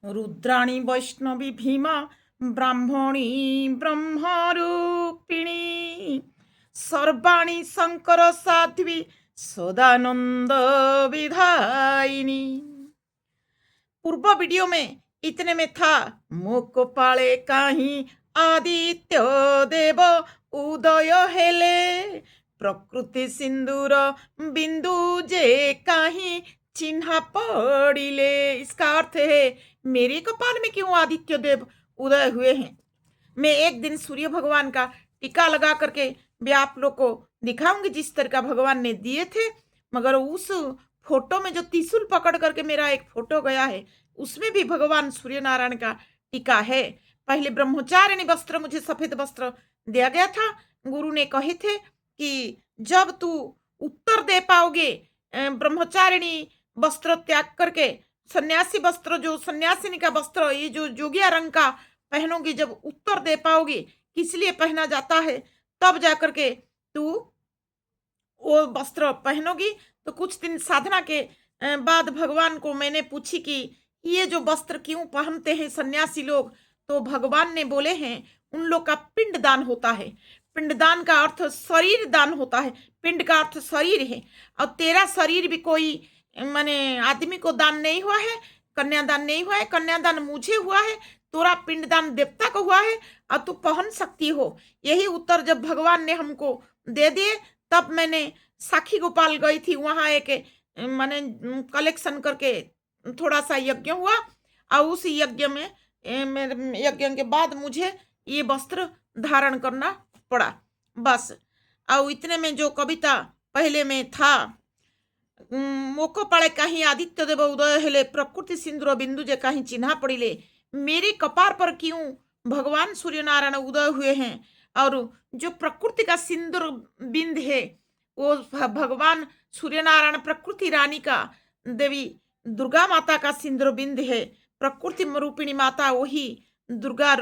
रुद्राणी वैष्णवी भीमा ब्राह्मणी ब्रह्मरूपिणी सर्वाणी शंकर साध्वी सदानंद विधायिनी। पूर्व वीडियो में इतने में था मुख पाले कहीं आदित्य देव उदय हेले प्रकृति सिंदूर बिंदु जे कहीं चिन्ह पड़िले। इसका अर्थ है मेरे कपाल में क्यों आदित्य देव उदय हुए हैं। मैं एक दिन सूर्य भगवान का टीका लगा करके भी आप लोग को दिखाऊंगी जिस तरह का भगवान ने दिए थे। मगर उस फोटो में जो त्रिशूल पकड़ करके मेरा एक फोटो गया है उसमें भी भगवान सूर्य नारायण का टीका है। पहले ब्रह्मचारिणी वस्त्र मुझे सफेद वस्त्र दिया गया था। गुरु ने कहे थे कि जब तू उत्तर दे पाओगे ब्रह्मचारिणी वस्त्र त्याग करके सन्यासी वस्त्र जो सन्यासिनी का वस्त्र ये जो जोगिया रंग का पहनोगी, जब उत्तर दे पाओगी किस लिए पहना जाता है तब जाकर के तू वो वस्त्र पहनोगी। तो कुछ दिन साधना के बाद भगवान को मैंने पूछी कि ये जो वस्त्र क्यों पहनते हैं सन्यासी लोग। तो भगवान ने बोले हैं उन लोग का पिंड दान होता है। पिंडदान का अर्थ शरीर दान होता है। पिंड का अर्थ शरीर है और तेरा शरीर भी कोई माने आदमी को दान नहीं हुआ है, कन्यादान नहीं हुआ है। कन्यादान मुझे हुआ है, तोरा पिंडदान देवता को हुआ है और तू पहन सकती हो। यही उत्तर जब भगवान ने हमको दे दिए तब मैंने साखी गोपाल गई थी। वहां एक मैंने कलेक्शन करके थोड़ा सा यज्ञ हुआ और उस यज्ञ में यज्ञ के बाद मुझे ये वस्त्र धारण करना पड़ा बस। और इतने में जो कविता पहले में था मोको पड़े कहीं आदित्य देव उदय हेले प्रकृति सिंदूर बिंदु जे कहीं चिन्हा पड़िले। मेरे कपार पर क्यों भगवान सूर्य नारायण उदय हुए हैं और जो प्रकृति का सिंदूर बिंद है वो भगवान सूर्य नारायण प्रकृति रानी का देवी दुर्गा माता का सिंदूर बिंद है। प्रकृति रूपिणी माता वही दुर्गा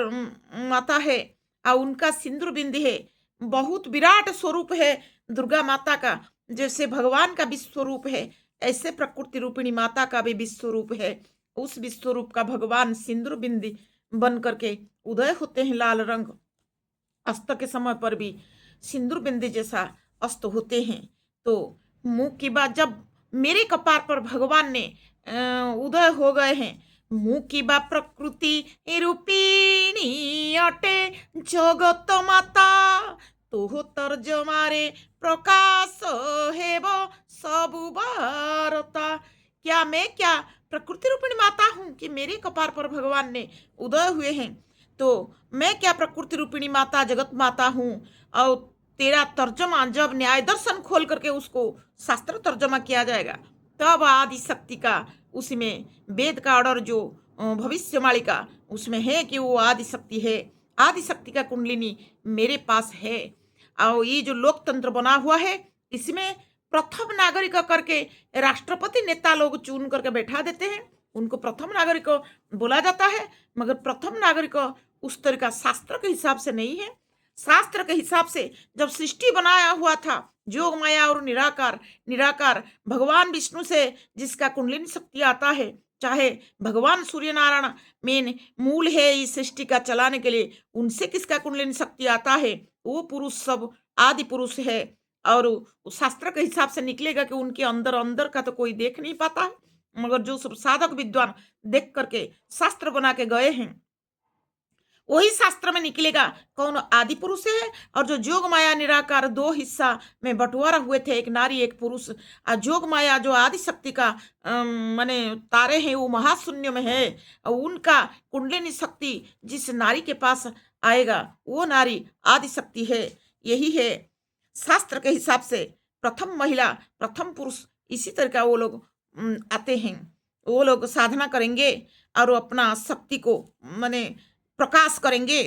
माता है और उनका सिंदूर बिंद है। बहुत विराट स्वरूप है दुर्गा माता का। जैसे भगवान का विश्व रूप है ऐसे प्रकृति रूपिणी माता का भी विश्व रूप है। उस विश्व रूप का भगवान सिंदूर बिंदी बन करके उदय होते हैं। लाल रंग अस्त के समय पर भी सिंदूर बिंदी जैसा अस्त होते हैं। तो मुंह की बात जब मेरे कपार पर भगवान ने उदय हो गए हैं। मुंह की बा प्रकृति रूपिणी अटे जगत माता तो तर्जमारे प्रकाश हेब सबु बारता। क्या मैं क्या प्रकृति रूपिणी माता हूं कि मेरे कपार पर भगवान ने उदय हुए हैं। तो मैं क्या प्रकृति रूपिणी माता जगत माता हूं। और तेरा तर्जमा जब न्याय दर्शन खोल करके उसको शास्त्र तर्जमा किया जाएगा तब आदि शक्ति का उसमें वेद का ऑर्डर जो भविष्यवाणी का उसमें है कि वो आदि शक्ति है। आदि शक्ति का कुंडलिनी मेरे पास है। और ये जो लोकतंत्र बना हुआ है इसमें प्रथम नागरिक करके राष्ट्रपति नेता लोग चुन करके बैठा देते हैं। उनको प्रथम नागरिक बोला जाता है मगर प्रथम नागरिक उस तरह का शास्त्र के हिसाब से नहीं है। शास्त्र के हिसाब से जब सृष्टि बनाया हुआ था जोग माया और निराकार निराकार भगवान विष्णु से जिसका कुंडलिनी शक्ति आता है, चाहे भगवान सूर्य नारायण मेन मूल है इस सृष्टि का चलाने के लिए, उनसे किसका कुंडलिनी शक्ति आता है वो पुरुष सब आदि पुरुष है। और शास्त्र के हिसाब से निकलेगा कि उनके अंदर अंदर का तो कोई देख नहीं पाता है मगर जो सब साधक विद्वान देख करके शास्त्र बना के गए हैं वही शास्त्र में निकलेगा कौन आदि पुरुष है। और जो जोग माया निराकार दो हिस्सा में बंटवारा हुए थे, एक नारी एक पुरुष। और जोग माया जो आदि शक्ति का माने तारे हैं वो महाशून्य में है और उनका कुंडलिनी शक्ति जिस नारी के पास आएगा वो नारी आदि शक्ति है। यही है शास्त्र के हिसाब से प्रथम महिला प्रथम पुरुष इसी तरह का वो लोग आते हैं। वो लोग साधना करेंगे और अपना शक्ति को माने प्रकाश करेंगे।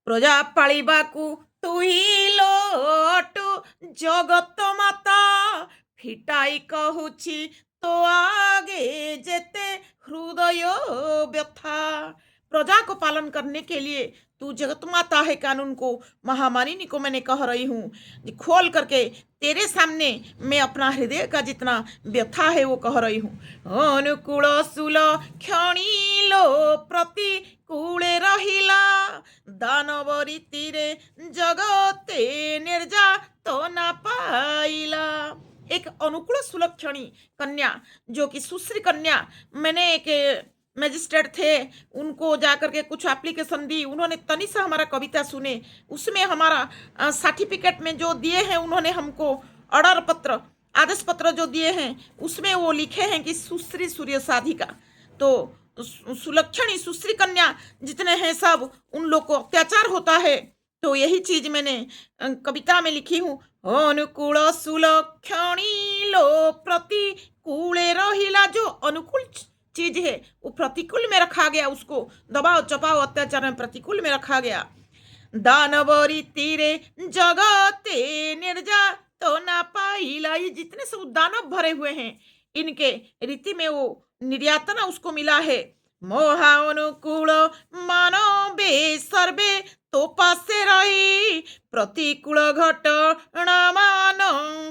प्रजा पालिबाकू तुही लोटू जगत माता फिटाई कहूची तो आगे जेते हृदय व्यथा। प्रजा को पालन करने के लिए तू जगत माता है कानून को महामारिनी को मैंने कह रही हूँ खोल करके तेरे सामने मैं अपना हृदय का जितना व्यथा है वो कह रही हूँ। अनुकूल सुल क्षणिलो प्रतिकूले रहिला दानव रीतिरे जगते निर्यातना पाइला। एक अनुकूल सुलक्षणी कन्या जो कि सुश्री कन्या, मैंने एक मैजिस्ट्रेट थे उनको जाकर के कुछ एप्लीकेशन दी, उन्होंने तनी सा हमारा कविता सुने, उसमें हमारा सर्टिफिकेट में जो दिए हैं उन्होंने हमको ऑर्डर पत्र आदेश पत्र जो दिए हैं उसमें वो लिखे हैं कि सुश्री सूर्य साधिका। तो सुलक्षणी सुश्री कन्या जितने हैं सब उन लोग को अत्याचार होता है। तो यही चीज मैंने कविता में लिखी हूँ। अनुकूल सुलक्षणी लो प्रतिकूले रहिला। जो अनुकूल चीज है वो प्रतिकूल में रखा गया, उसको दबाव चपाव अत्याचार में प्रतिकूल में रखा गया। दानवरी तीरे जगते निर्यातना पाइला। ये जितने सब दानव भरे हुए हैं इनके रीति में वो निर्यातना उसको मिला है। मोहा अनुकूल मानवे सर्वे तो पासे रही प्रतिकूल घटना मान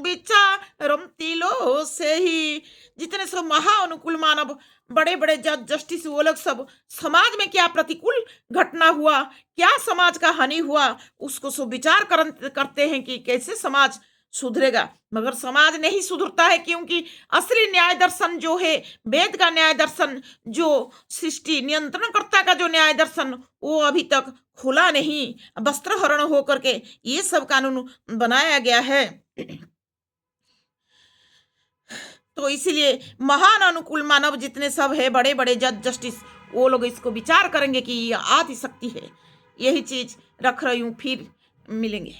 विचारती लो से ही। जितने सब महा अनुकूल मानव बड़े बड़े जज जस्टिस वो लोग सब समाज में क्या प्रतिकूल घटना हुआ, क्या समाज का हानि हुआ, उसको सब विचार करते हैं कि कैसे समाज सुधरेगा। मगर समाज नहीं सुधरता है क्योंकि असली न्याय दर्शन जो है वेद का न्याय दर्शन, जो सृष्टि नियंत्रणकर्ता का जो न्याय दर्शन वो अभी तक खुला नहीं, वस्त्रहरण होकर के ये सब कानून बनाया गया है। तो इसीलिए महान अनुकूल मानव जितने सब है बड़े बड़े जज जस्टिस वो लोग इसको विचार करेंगे कि ये आदि शक्ति है। यही चीज रख रही हूँ, फिर मिलेंगे।